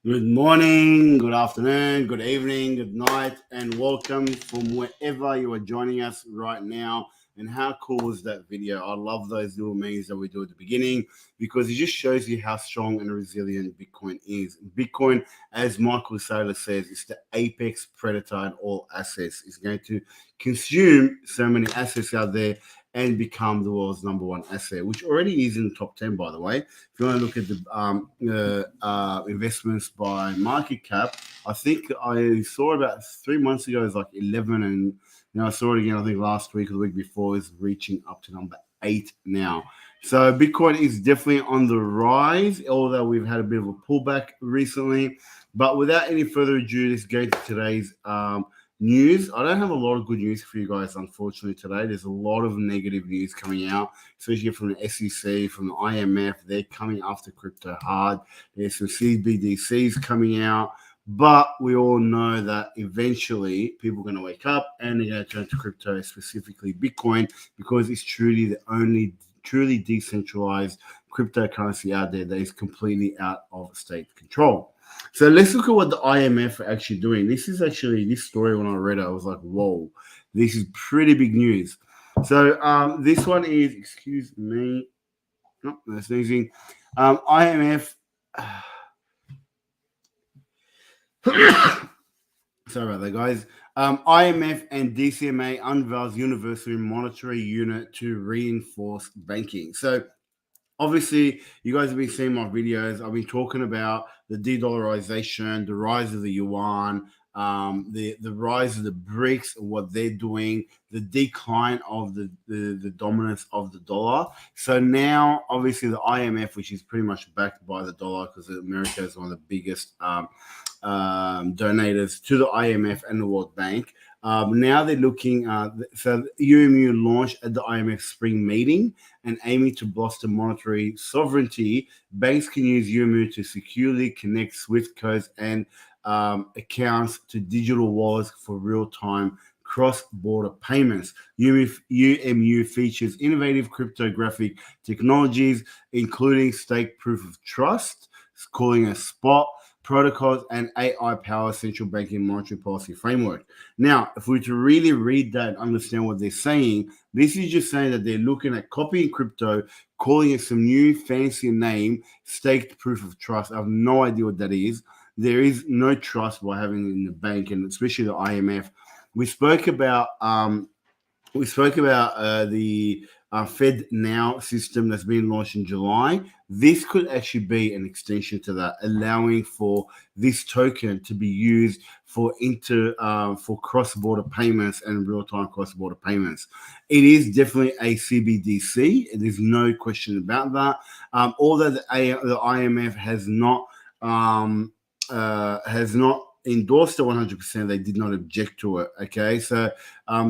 Good morning, good afternoon, good evening, good night, and welcome from wherever you are joining us right now. And how cool is that video? I love those little memes that we do at the beginning because it just shows you how strong and resilient Bitcoin is. Bitcoin, as Michael Saylor says, is the apex predator in all assets. It's going to consume so many assets out there and become the world's #1 asset, which already is in the top 10, by the way. If you want to look at the investments by market cap, I think I saw about 3 months ago, it's like 11, and I saw it again, I think last week or the week before, is reaching up to number 8 now. So Bitcoin is definitely on the rise, although we've had a bit of a pullback recently. But without any further ado, let's go to today's news. I don't have a lot of good news for you guys, unfortunately, today. There's a lot of negative news coming out, especially from the SEC, from the IMF. They're coming after crypto hard. There's some CBDCs coming out. But we all know that eventually people are going to wake up and they're going to turn to crypto, specifically Bitcoin, because it's truly the only truly decentralized cryptocurrency out there that is completely out of state control. So let's look at what the IMF are actually doing. This story, when I read it, I was like, whoa, this is pretty big news. So this one is, excuse me, no, that's sneezing. IMF. Sorry about that, guys. IMF and DCMA unveils Universal Monetary Unit to reinforce banking. So obviously, you guys have been seeing my videos. I've been talking about the de-dollarization, the rise of the yuan, the rise of the BRICS, what they're doing, the decline of the dominance of the dollar. So now, obviously, the IMF, which is pretty much backed by the dollar because America is one of the biggest donators to the IMF and the World Bank. Now they're looking, so UMU launched at the IMF spring meeting and aiming to bolster monetary sovereignty. Banks can use UMU to securely connect SWIFT codes and accounts to digital wallets for real-time cross-border payments. UMU features innovative cryptographic technologies, including stake proof of trust, calling a spot, protocols, and AI-powered central banking monetary policy framework. Now, if we were to really read that and understand what they're saying, this is just saying that they're looking at copying crypto, calling it some new fancy name, staked proof of trust. I have no idea what that is. There is no trust by having it in the bank, and especially the IMF. We spoke about the Fed Now system that's been launched in July. This could actually be an extension to that, allowing for this token to be used for cross-border payments and real-time cross-border payments. It is definitely a CBDC. There's no question about that. Although the IMF has not endorsed it 100%, they did not object to it. Okay, so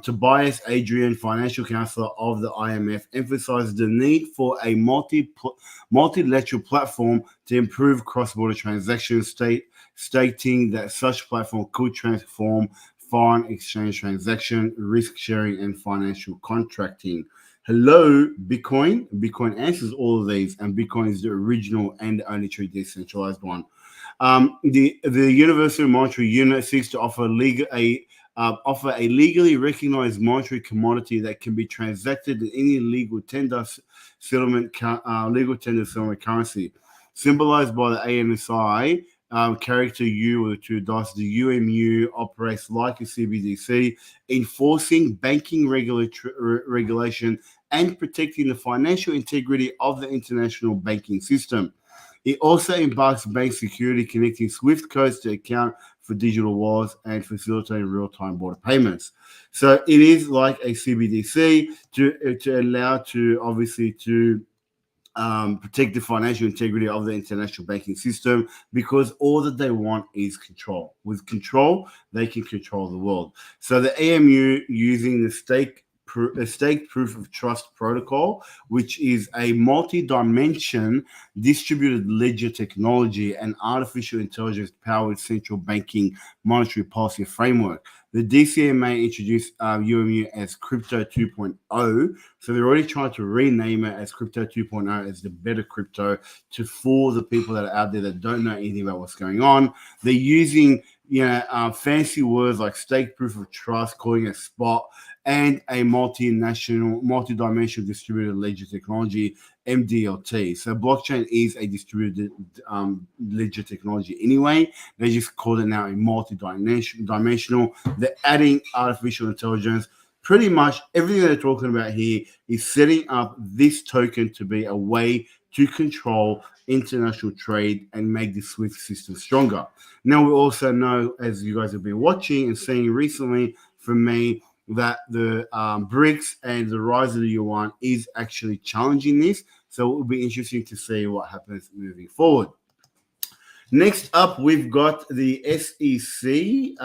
Tobias Adrian, financial counselor of the IMF, emphasized the need for a multilateral platform to improve cross-border transactions, stating that such platform could transform foreign exchange transaction, risk sharing, and financial contracting. Hello, Bitcoin. Bitcoin answers all of these, and Bitcoin is the original and only true decentralized one. The Universal Monetary Unit seeks to offer a legally recognized monetary commodity that can be transacted in any legal tender settlement currency, symbolized by the ANSI character U with the two dots. The UMU operates like a CBDC, enforcing banking regulation and protecting the financial integrity of the international banking system. It also embarks bank security, connecting SWIFT codes to account for digital wallets and facilitating real-time border payments. So it is like a CBDC to allow to obviously to protect the financial integrity of the international banking system, because all that they want is control. With control, they can control the world. So the EMU, using the stake stake proof of trust protocol, which is a multi-dimension distributed ledger technology and artificial intelligence powered central banking monetary policy framework. The DCMA introduced UMU as Crypto 2.0. So they're already trying to rename it as Crypto 2.0 as the better crypto to fool the people that are out there that don't know anything about what's going on. They're using fancy words like stake proof of trust, calling it spot, and a multi-dimensional distributed ledger technology, MDLT. So blockchain is a distributed ledger technology anyway. They just call it now a multi-dimensional. They're adding artificial intelligence. Pretty much everything they're talking about here is setting up this token to be a way to control international trade and make the SWIFT system stronger. Now, we also know, as you guys have been watching and seeing recently from me, that the BRICS and the rise of the yuan is actually challenging this. So it will be interesting to see what happens moving forward. Next up, we've got the SEC.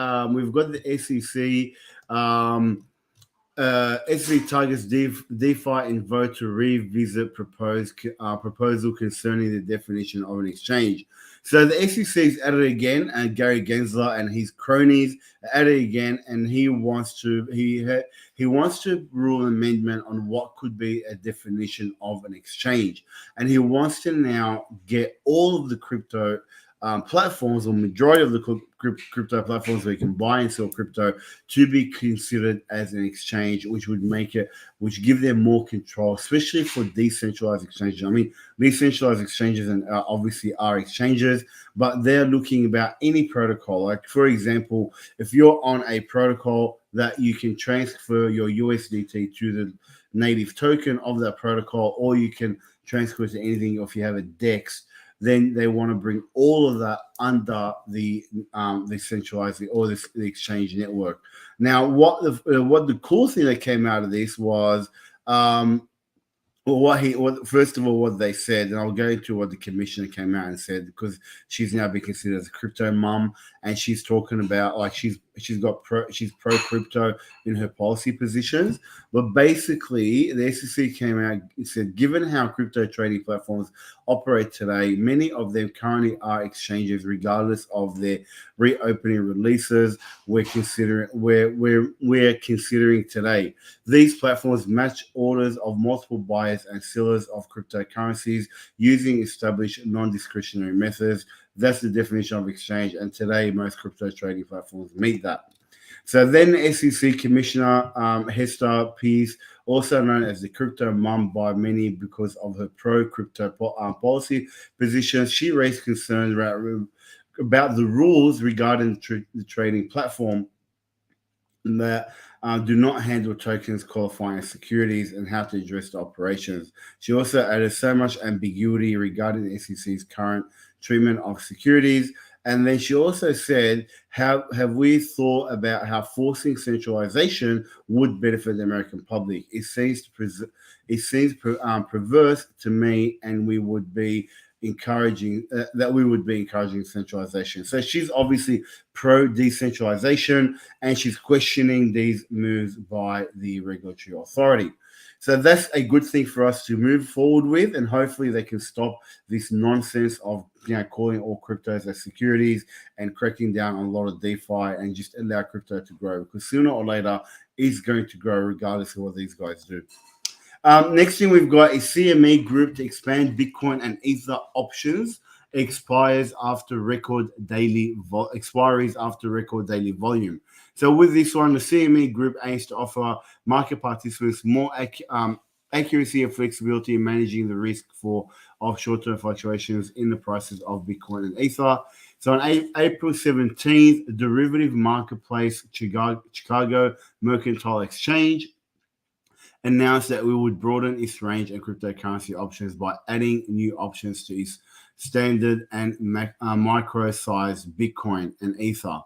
SEC targets DeFi and vote to revisit proposal concerning the definition of an exchange. So the SEC's at it again, and Gary Gensler and his cronies are at it again, and he wants to rule an amendment on what could be a definition of an exchange, and he wants to now get all of the crypto platforms, or majority of the crypto platforms where you can buy and sell crypto, to be considered as an exchange, which give them more control, especially for decentralized exchanges. I mean, decentralized exchanges and obviously are exchanges, but they're looking about any protocol. Like, for example, if you're on a protocol that you can transfer your USDT to the native token of that protocol, or you can transfer to anything, or if you have a DEX, then they want to bring all of that under the centralized or the exchange network. Now, what the cool thing that came out of this was first of all, what they said, and I'll go into what the commissioner came out and said, because she's now being considered as a crypto mum, and she's talking about, like, she's pro crypto in her policy positions. But basically, the SEC came out and said, given how crypto trading platforms operate today, many of them currently are exchanges, regardless of their reopening releases. We're considering today. These platforms match orders of multiple buyers and sellers of cryptocurrencies using established non-discretionary methods. That's the definition of exchange, and today most crypto trading platforms meet that. So then SEC Commissioner Hester Peirce, also known as the crypto mum by many because of her pro-crypto policy positions, she raised concerns about the rules regarding the trading platform that do not handle tokens qualifying as securities and how to address the operations. She also added so much ambiguity regarding the SEC's current treatment of securities. And then she also said, have we thought about how forcing centralization would benefit the American public? It seems perverse to me, and we would be encouraging centralization. So she's obviously pro decentralization, and she's questioning these moves by the regulatory authority. So that's a good thing for us to move forward with, and hopefully they can stop this nonsense of calling all cryptos as securities and cracking down on a lot of DeFi and just allow crypto to grow, because sooner or later it's going to grow regardless of what these guys do. Next thing we've got is CME Group to expand Bitcoin and Ether options expiries after record daily volume. So with this one, the CME Group aims to offer market participants more accuracy and flexibility in managing the risk of short-term fluctuations in the prices of Bitcoin and Ether. So on April 17th, derivative marketplace Chicago Mercantile Exchange announced that we would broaden its range of cryptocurrency options by adding new options to its standard and micro-sized Bitcoin and Ether.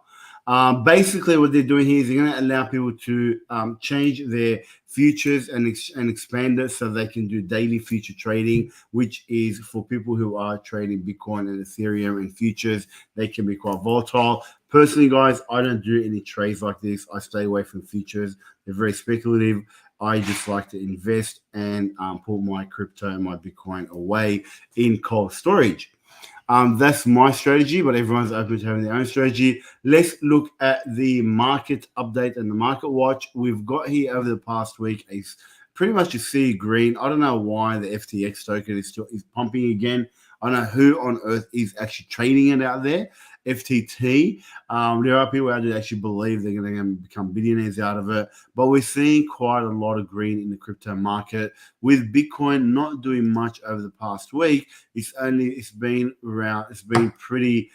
Basically, what they're doing here is they're going to allow people to change their futures and expand it so they can do daily future trading, which is for people who are trading Bitcoin and Ethereum and futures. They can be quite volatile. Personally, guys, I don't do any trades like this. I stay away from futures. They're very speculative. I just like to invest and put my crypto and my Bitcoin away in cold storage. That's my strategy, but everyone's open to having their own strategy. Let's look at the market update and the market watch. We've got here over the past week pretty much a sea green. I don't know why the FTX token is pumping again. I don't know who on earth is actually trading it out there. FTT. There are people out there that actually believe they're going to become billionaires out of it, but we're seeing quite a lot of green in the crypto market. With Bitcoin not doing much over the past week, it's been pretty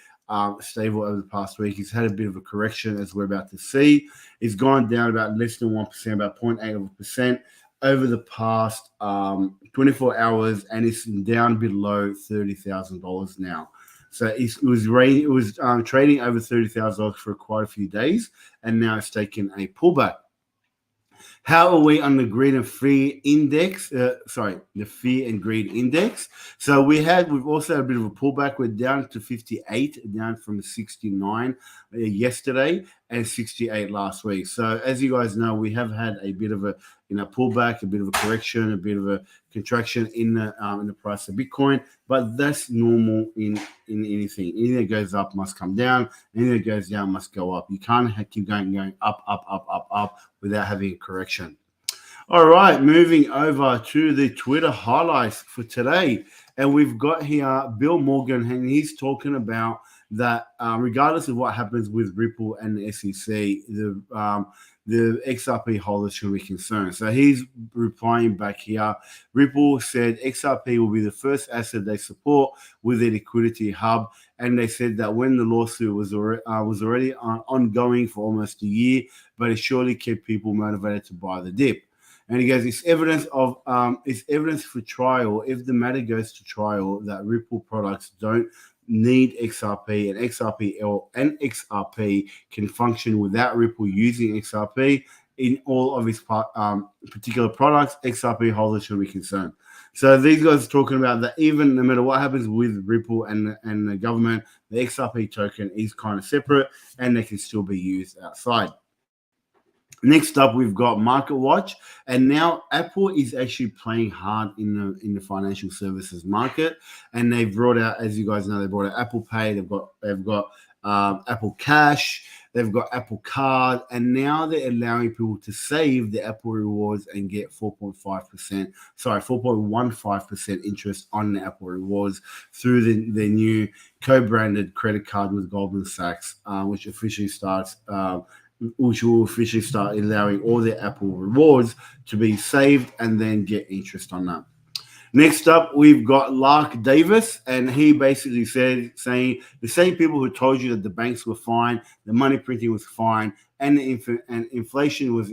stable over the past week. It's had a bit of a correction, as we're about to see. It's gone down about less than 1%, about 0.8% over the past 24 hours, and it's down below $30,000 now. So it was trading over $30,000 for quite a few days, and now it's taken a pullback. How are we on the greed and fear index? The fear and greed index. So we've also had a bit of a pullback. We're down to 58, down from 69 yesterday and 68 last week. So as you guys know, we have had a bit of a pullback, a bit of a correction, a bit of a contraction in the price of Bitcoin, but that's normal in anything. Anything that goes up must come down. Anything that goes down must go up. You can't keep going up without having a correction. All right, moving over to the Twitter highlights for today, and we've got here Bill Morgan, and he's talking about that regardless of what happens with Ripple and the SEC, the XRP holders should be concerned. So he's replying back here. Ripple said XRP will be the first asset they support with their liquidity hub, and they said that when the lawsuit was already ongoing for almost a year, but it surely kept people motivated to buy the dip. And he goes, it's evidence for trial. If the matter goes to trial, that Ripple products don't need XRP, and XRP can function without Ripple using XRP in all of its particular products. XRP holders should be concerned. So these guys are talking about that even no matter what happens with Ripple and the government, the XRP token is kind of separate and they can still be used outside. Next up, we've got Market Watch, and now Apple is actually playing hard in the financial services market, and they brought out, as you guys know, they brought out Apple Pay, they've got Apple Cash, they've got Apple Card, and now they're allowing people to save the Apple Rewards and get 4.15% interest on the Apple Rewards through the new co-branded credit card with Goldman Sachs, which will officially start allowing all the Apple rewards to be saved and then get interest on that. Next up, we've got Lark Davis, and he basically saying the same people who told you that the banks were fine, the money printing was fine, and inflation was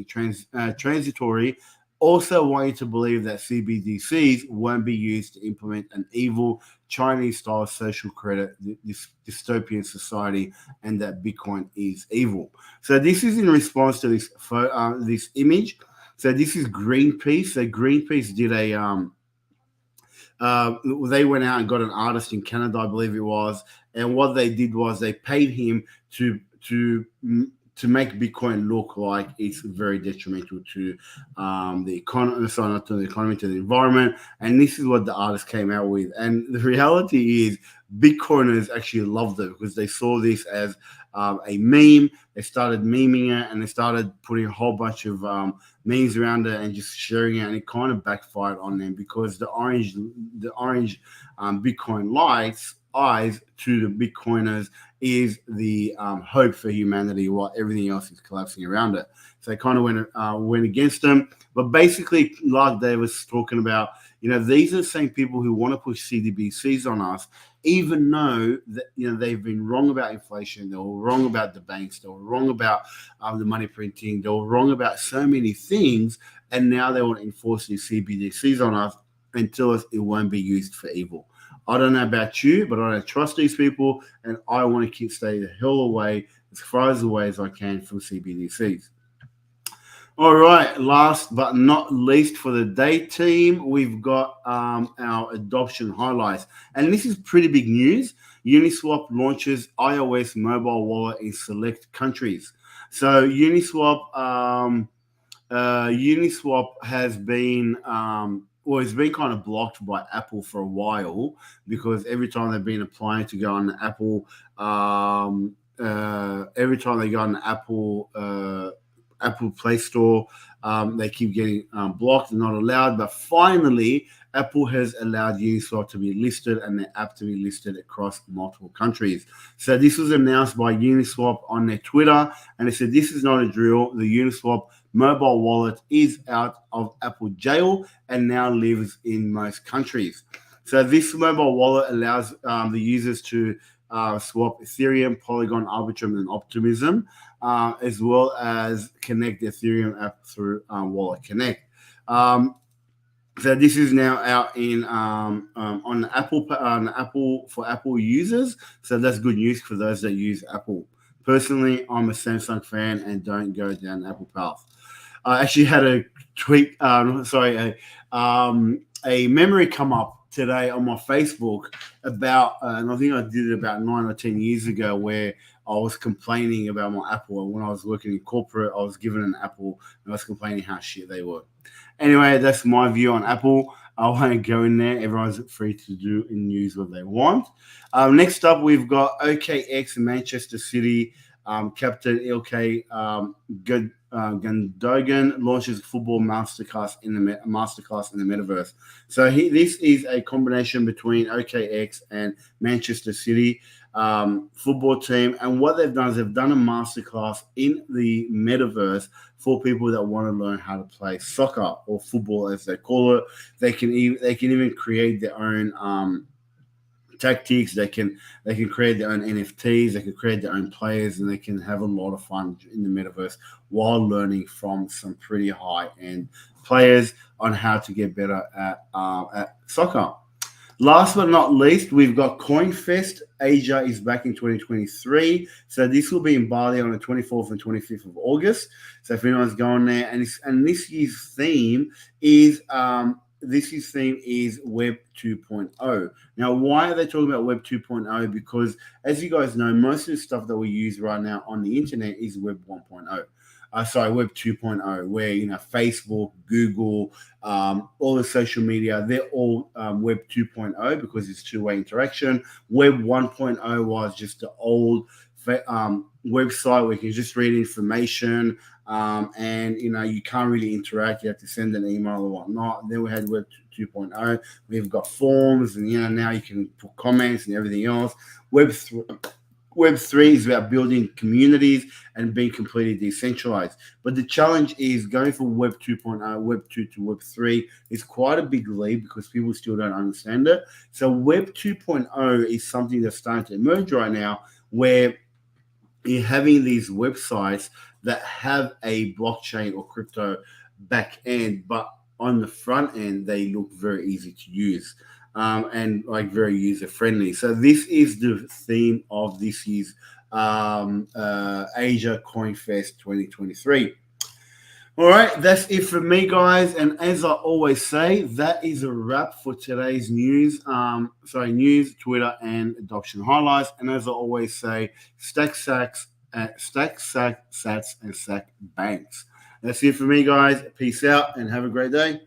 transitory, also want you to believe that CBDCs won't be used to implement an evil Chinese-style social credit dystopian society, and that Bitcoin is evil. So this is in response to this image. So this is Greenpeace. So Greenpeace did they went out and got an artist in Canada, I believe it was, and what they did was they paid him to make Bitcoin look like it's very detrimental to the economy, not to the economy, to the environment. And this is what the artist came out with. And the reality is Bitcoiners actually loved it because they saw this as a meme. They started memeing it, and they started putting a whole bunch of memes around it and just sharing it, and it kind of backfired on them because the orange Bitcoin lights eyes to the Bitcoiners is the hope for humanity, while everything else is collapsing around it. So they kind of went against them. But basically, like Dave was talking about, these are the same people who want to push CBDCs on us, even though that they've been wrong about inflation, they were wrong about the banks, they were wrong about the money printing, they were wrong about so many things, and now they want to enforce these CBDCs on us and tell us it won't be used for evil. I don't know about you, but I don't trust these people, and I want to stay the hell away, as far away as I can from CBDCs. All right, last but not least for the day, team, we've got our adoption highlights. And this is pretty big news. Uniswap launches iOS mobile wallet in select countries. So Uniswap Uniswap has been it's been kind of blocked by Apple for a while, because every time they've been applying to go on the Apple, every time they go on the Apple Play Store, they keep getting blocked and not allowed. But finally, Apple has allowed Uniswap to be listed and their app to be listed across multiple countries. So this was announced by Uniswap on their Twitter, and they said, "This is not a drill. The Uniswap mobile wallet is out of Apple jail and now lives in most countries." So this mobile wallet allows the users to swap Ethereum, Polygon, Arbitrum, and Optimism, as well as connect the Ethereum app through Wallet Connect. So this is now out in on Apple for Apple users. So that's good news for those that use Apple. Personally, I'm a Samsung fan and don't go down the Apple path. I actually had a tweet, a memory come up today on my Facebook about, and I think I did it about 9 or 10 years ago, where I was complaining about my Apple. When I was working in corporate, I was given an Apple and I was complaining how shit they were. Anyway, that's my view on Apple. I won't go in there. Everyone's free to do and use what they want. Next up, we've got OKX Manchester City. Captain Ilkay Gundogan launches football masterclass in the metaverse. So this is a combination between OKX and Manchester City football team, and what they've done is they've done a masterclass in the metaverse for people that want to learn how to play soccer or football, as they call it. They can even create their own tactics. They can create their own NFTs. They can create their own players, and they can have a lot of fun in the metaverse while learning from some pretty high-end players on how to get better at soccer. Last but not least, we've got CoinFest Asia is back in 2023. So this will be in Bali on the 24th and 25th of August. So if anyone's going there, and this year's theme is Web 2.0. Now, why are they talking about Web 2.0? Because, as you guys know, most of the stuff that we use right now on the internet is Web 1.0. Web 2.0, where, Facebook, Google, all the social media, they're all Web 2.0 because it's two-way interaction. Web 1.0 was just the old website where you can just read information, and you can't really interact. You have to send an email or whatnot. Then we had Web 2.0. We've got forms, and now you can put comments and everything else. Web 3 is about building communities and being completely decentralized. But the challenge is going from Web 2.0, Web 2 to Web 3 is quite a big leap because people still don't understand it. So Web 2.0 is something that's starting to emerge right now, where you're having these websites that have a blockchain or crypto back end, but on the front end, they look very easy to use. And very user friendly. So this is the theme of this year's Asia CoinFest 2023. All right, that's it for me, guys. And as I always say, that is a wrap for today's news, Twitter, and adoption highlights. And as I always say, stack sats, and stack banks. That's it for me, guys. Peace out and have a great day.